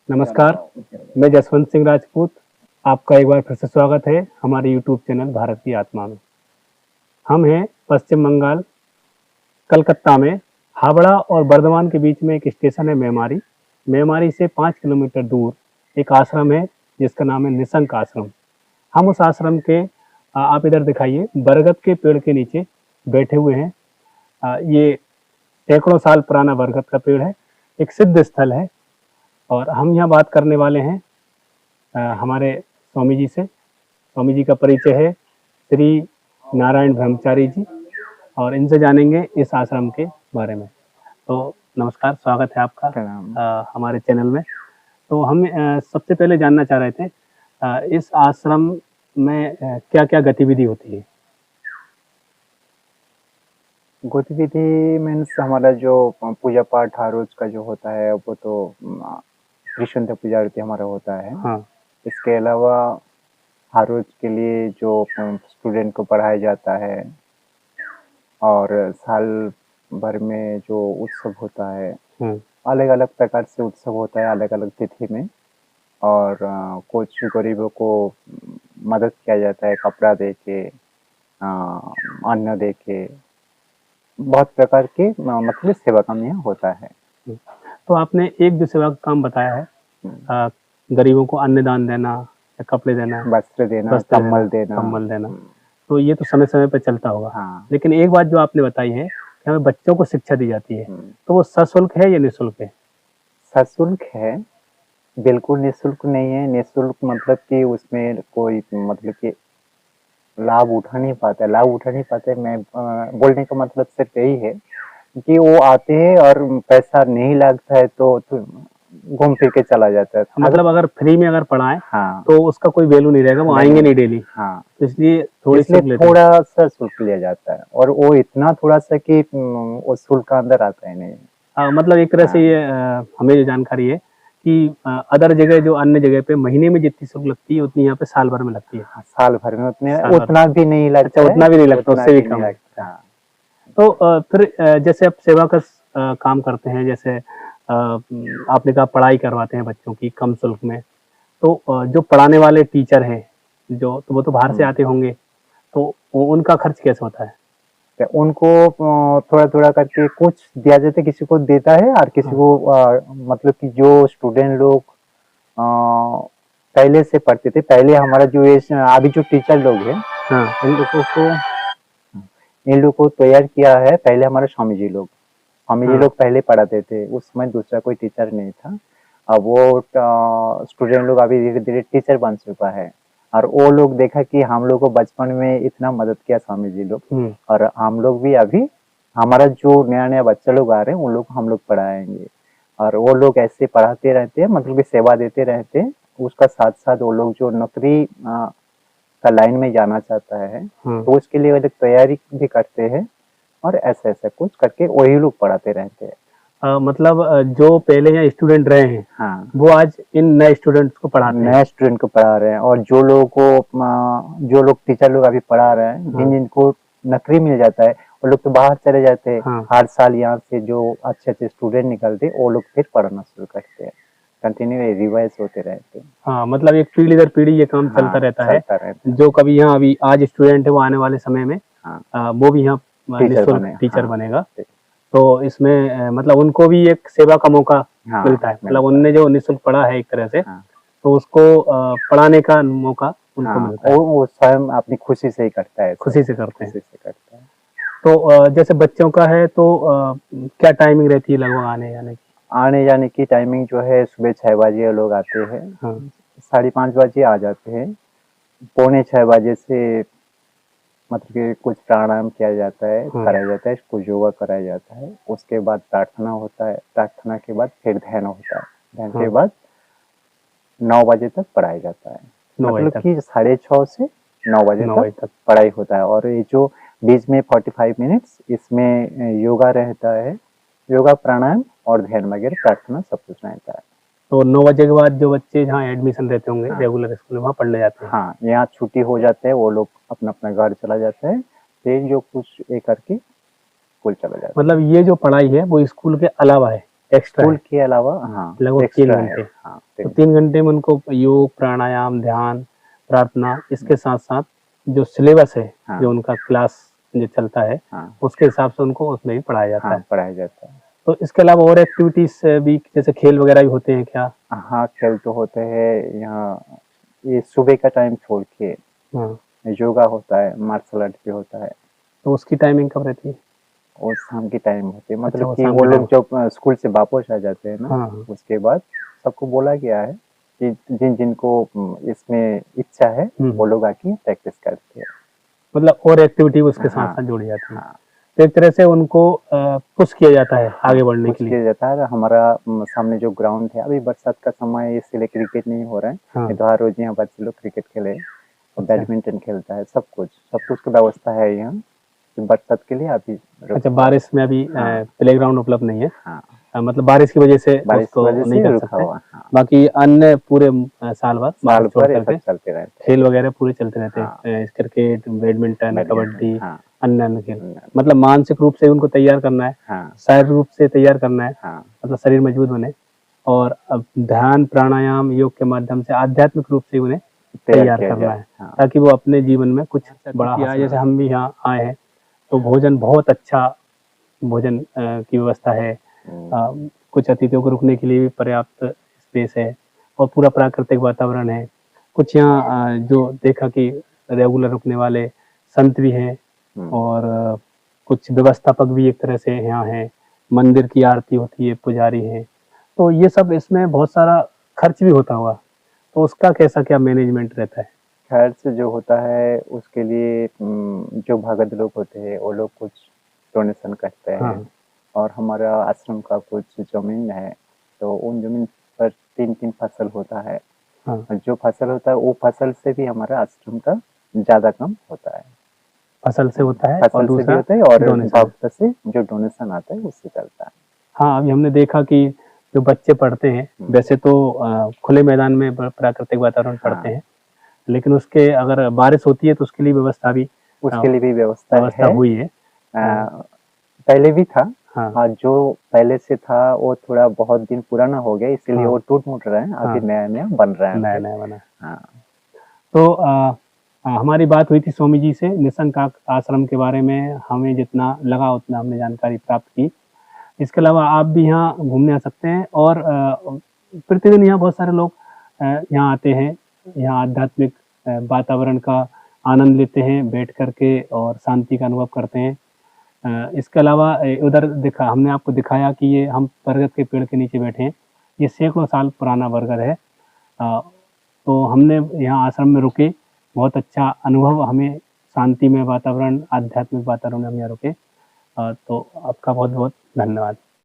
नमस्कार, मैं जसवंत सिंह राजपूत। आपका एक बार फिर से स्वागत है हमारे यूट्यूब चैनल भारत की आत्मा में। हम हैं पश्चिम बंगाल, कलकत्ता में हावड़ा और बर्धमान के बीच में एक स्टेशन है मेमारी। मेमारी से 5 किलोमीटर दूर एक आश्रम है जिसका नाम है निशंक आश्रम। हम उस आश्रम के आप इधर दिखाइए, बरगद के पेड़ के नीचे बैठे हुए हैं। ये सैकड़ों साल पुराना बरगद का पेड़ है, एक सिद्ध स्थल है और हम यहाँ बात करने वाले हैं हमारे स्वामी जी से। स्वामी जी का परिचय है श्री नारायण ब्रह्मचारी जी और इनसे जानेंगे इस आश्रम के बारे में। तो नमस्कार, स्वागत है आपका हमारे चैनल में। तो हम सबसे पहले जानना चाह रहे थे इस आश्रम में क्या-क्या गतिविधि होती है? गतिविधि मीन्स हमारा जो पूजा पाठ हर रोज का जो होता है वो तो कृष्ण पूजा आरती हमारा होता है। हाँ। इसके अलावा हर रोज के लिए जो स्टूडेंट को पढ़ाया जाता है और साल भर में जो उत्सव होता है, अलग अलग प्रकार से उत्सव होता है अलग अलग तिथि में। और कुछ गरीबों को मदद किया जाता है कपड़ा दे के, अन्न दे के, बहुत प्रकार के मतलब सेवा काम यहाँ होता है। तो आपने एक जो सेवा का काम बताया है, गरीबों को अन्नदान देना या कपड़े देना, वस्त्र देना, कम्बल देना, तो ये तो समय समय पर चलता होगा। हाँ। लेकिन एक बात जो आपने बताई है कि हमें बच्चों को शिक्षा दी जाती है, तो वो सशुल्क है या निःशुल्क है? सशुल्क है, बिल्कुल निःशुल्क नहीं है। निःशुल्क मतलब कि उसमें कोई मतलब कि लाभ उठा नहीं पाता है। मैं बोलने का मतलब सिर्फ यही है कि वो आते हैं और पैसा नहीं लगता है तो घूम फिर के चला जाता है। मतलब अगर फ्री में अगर पढ़ाएं हाँ, तो उसका कोई वैल्यू नहीं रहेगा, वो आएंगे नहीं डेली। हाँ, तो इसलिए थोड़ा सा शुल्क लिया जाता है और वो इतना थोड़ा सा कि वो शुल्क का अंदर आता है नहीं। मतलब एक तरह से ये हमें जो जानकारी है कि अदर जगह जो अन्य जगह पे महीने में जितनी शुल्क लगती है उतनी यहाँ पे साल भर में लगती है। साल भर में उतना भी नहीं लगता। अच्छा, उतना भी नहीं लगता, उससे भी कम है। तो फिर जैसे आप सेवा का काम करते हैं, जैसे आपने कहा पढ़ाई करवाते हैं बच्चों की कम शुल्क में, तो जो पढ़ाने वाले टीचर हैं जो, तो वो तो बाहर से आते होंगे, तो उनका खर्च कैसे होता है? उनको थोड़ा-थोड़ा करके कुछ दिया जाता है, किसी को देता है और किसी को मतलब कि जो स्टूडेंट लोग पहले से पढ़ते थे, पहले हमारा जो ये अभी जो टीचर लोग हैं, इन लोगों को तैयार किया है पहले हमारे स्वामी जी लोग पहले पढ़ाते थे। उस समय दूसरा कोई टीचर नहीं था। अब वो स्टूडेंट लोग अभी धीरे-धीरे टीचर बन चुका है और वो लोग देखा कि हम लोग को बचपन में इतना मदद किया स्वामी जी लोग, और हम लोग भी अभी हमारा जो नया-नया बच्चा लोग आ रहे हैं उन लोग को हम लोग पढ़ाएंगे और वो लोग ऐसे पढ़ाते रहते हैं, मतलब कि सेवा देते रहते हैं। उसका साथ-साथ वो लोग जो नौकरी का लाइन में जाना चाहता है तो उसके लिए वो लोग तैयारी भी करते हैं और ऐसा-ऐसा कुछ करके वही लोग पढ़ाते रहते हैं। मतलब जो पहले यहाँ स्टूडेंट रहे हैं, हाँ, वो आज इन नए स्टूडेंट्स को पढ़ाते हैं। नए स्टूडेंट को पढ़ा रहे हैं और जो लोग टीचर लोग अभी पढ़ा रहे हैं, जिनको नौकरी मिल जाता है वो लोग तो बाहर चले जाते हैं। हर साल यहाँ से जो अच्छे-अच्छे स्टूडेंट निकलते हैं वो लोग फिर पढ़ना शुरू करते हैं, कंटिन्यू रिवाइज होते रहते हैं। हाँ, मतलब एक पीढ़ी दर पीढ़ी ये काम चलता रहता है। जो कभी यहाँ अभी आज स्टूडेंट है वो आने वाले समय में वो भी यहाँ निःशुल्क टीचर बनेगा। तो इसमें मतलब उनको भी एक सेवा का मौका मिलता है। मतलब उनने जो निःशुल्क पढ़ा है एक तरह से, तो उसको पढ़ाने का मौका उनको मिलता है। वो स्वयं अपनी खुशी से ही करता है, खुशी से करते हैं। तो जैसे बच्चों का है तो क्या टाइमिंग रहती है लगभग आने जाने की? आने जाने की टाइमिंग जो है सुबह 6 बजे लोग आते हैं, 5:30 बजे आ जाते हैं। पौने 6 बजे से मतलब कि कुछ प्राणायाम किया जाता है, कराया जाता है, कुछ योगा कराया जाता है। उसके बाद प्रार्थना होता है, प्रार्थना के बाद फिर ध्यान होता है, ध्यान के बाद 9 बजे तक पढ़ाया जाता है। मतलब कि 6:30 से 9 बजे तक पढ़ाई होता है और ये जो बीच में 45 मिनट्स इसमें योगा रहता है, योगा प्राणायाम और ध्यान वगैरह प्रार्थना सब कुछ रहता है। तो 9 बजे के बाद जो बच्चे जहाँ एडमिशन रहते होंगे रेगुलर स्कूल में वहाँ पढ़ने जाते हैं? हाँ, यहाँ छुट्टी हो जाते हैं, वो लोग अपना-अपना घर चला जाता है, फिर जो कुछ ये करके स्कूल चला जाता है। मतलब ये जो पढ़ाई है वो स्कूल के अलावा है, एक्स्ट्रा स्कूल के अलावा, हाँ, लगभग 3 घंटे। हाँ। तो 3 घंटे में उनको योग, प्राणायाम, ध्यान, प्रार्थना, इसके साथ साथ जो सिलेबस है, हाँ। जो उनका क्लास जो चलता है, हाँ, उसके हिसाब से उनको उसमें भी पढ़ाया जाता हाँ, है। पढ़ाया जाता है। तो इसके अलावा और एक्टिविटीज भी जैसे खेल वगैरह भी होते हैं क्या? हाँ, खेल तो होते हैं यहाँ। ये सुबह का टाइम छोड़ के हाँ, योगा होता है, मार्शल आर्ट भी होता है, तो उसकी टाइमिंग कब रहती है? और शाम की टाइम होती है। अच्छा, मतलब वो कि शाम वो के लोग टाइम। जब स्कूल से वापस आ जाते हैं ना, हाँ, हाँ। उसके बाद सबको बोला गया है कि जिनको इसमें इच्छा है, वो लोग आके प्रैक्टिस करते हैं। मतलब और एक्टिविटी उसके साथ हाँ, साथ जोड़ी जाती है। हाँ। तो एक तरह से उनको पुश किया जाता है हाँ, आगे बढ़ने कुछ के लिए। किया जाता है। हमारा सामने जो ग्राउंड है, अभी बरसात का समय है, इसलिए क्रिकेट नहीं हो रहा है, हाँ। नहीं तो हर रोज यहाँ बच्चे लोग क्रिकेट खेले और अच्छा। बैडमिंटन खेलता है। सब कुछ की व्यवस्था है यहाँ। तो बरसात के लिए अभी अच्छा, बारिश में अभी हाँ, प्लेग्राउंड उपलब्ध नहीं है। हाँ, मतलब बारिश की वजह से बारिश की उसको वजह नहीं से कर रुका सकते। हुआ। हाँ, बाकी अन्य पूरे साल भर साल बारिश छोड़ भर ये करके सब चलते रहते खेल वगैरह पूरे चलते रहते हाँ। हैं। क्रिकेट, बैडमिंटन, बैडमिंटन, कबड्डी, हाँ, अन्य खेल। अन्य, मतलब मानसिक रूप से उनको तैयार करना है, हाँ, शारीरिक रूप से तैयार करना है, हाँ, मतलब शरीर मजबूत बने, और अब ध्यान, प्राणायाम, योग के माध्यम से आध्यात्मिक रूप से उन्हें तैयार किया करना जाए। है, हाँ, ताकि वो अपने जीवन में कुछ बड़ा हासिल। जैसे हम भी यहाँ आए हैं, तो भोजन बहुत अच्छा, भोजन की व्यवस्था है। कुछ अतिथियों को रुकने के लिए भी पर्याप्त स्पेस है, और पूरा प्राकृतिक वातावरण है। कुछ यहाँ जो देखा कि रेगुलर रुकने वाले संत भी हैं, और कुछ व्यवस्थापक भी एक तरह से यहाँ हैं। मंदिर की आरती होती है, पुजारी हैं। तो ये सब, इसमें बहुत सारा खर्च भी होता होगा, तो उसका कैसा क्या मैनेजमेंट रहता है? खर्च जो होता है उसके लिए जो भगत लोग होते हैं वो लोग कुछ डोनेशन करते हैं। हाँ। और हमारा आश्रम का कुछ ज़मीन है, तो उन ज़मीन पर 3-3 फसल होता है। हाँ, और जो फसल होता है, वो फसल से भी हमारा आश्रम का ज़्यादा कम होता है। फसल से होता है और फसल से भी दूसरा होता है, और डोनेशन। भक्त से जो डोनेशन आता है उससे चलता है। हाँ, अभी हमने देखा कि जो बच्चे पढ़ते हैं, वैसे तो खुले मैदान में प्राकृतिक वातावरण पढ़ते हैं, लेकिन उसके अगर बारिश होती है तो उसके लिए व्यवस्था भी उसके लिए भी व्यवस्था है। हुई है। पहले भी था। हाँ। और जो पहले से था वो थोड़ा बहुत दिन पुराना हो गया, इसीलिए हाँ। वो टूट-मुट रहा है। अभी हाँ। नया-नया बन रहा है। नया-नया बना। हाँ, तो हमारी बात हुई थी स्वामी जी से निशंक आश्रम के बारे में। हमें जितना लगा उतना हमने जानकारी प्राप्त की। इसके अलावा आप भी यहाँ घूमने आ सकते हैं, और प्रतिदिन यहाँ बहुत सारे लोग यहाँ आते हैं, यहाँ आध्यात्मिक वातावरण का आनंद लेते हैं बैठ कर के, और शांति का अनुभव करते हैं। इसके अलावा उधर हमने आपको दिखाया कि ये हम बरगद के पेड़ के नीचे बैठे हैं। ये सैकड़ों साल पुराना बरगद है। तो हमने यहाँ आश्रम में रुके, बहुत अच्छा अनुभव हमें, शांतिमय वातावरण, आध्यात्मिक वातावरण में हम यहाँ रुके। तो आपका बहुत बहुत धन्यवाद।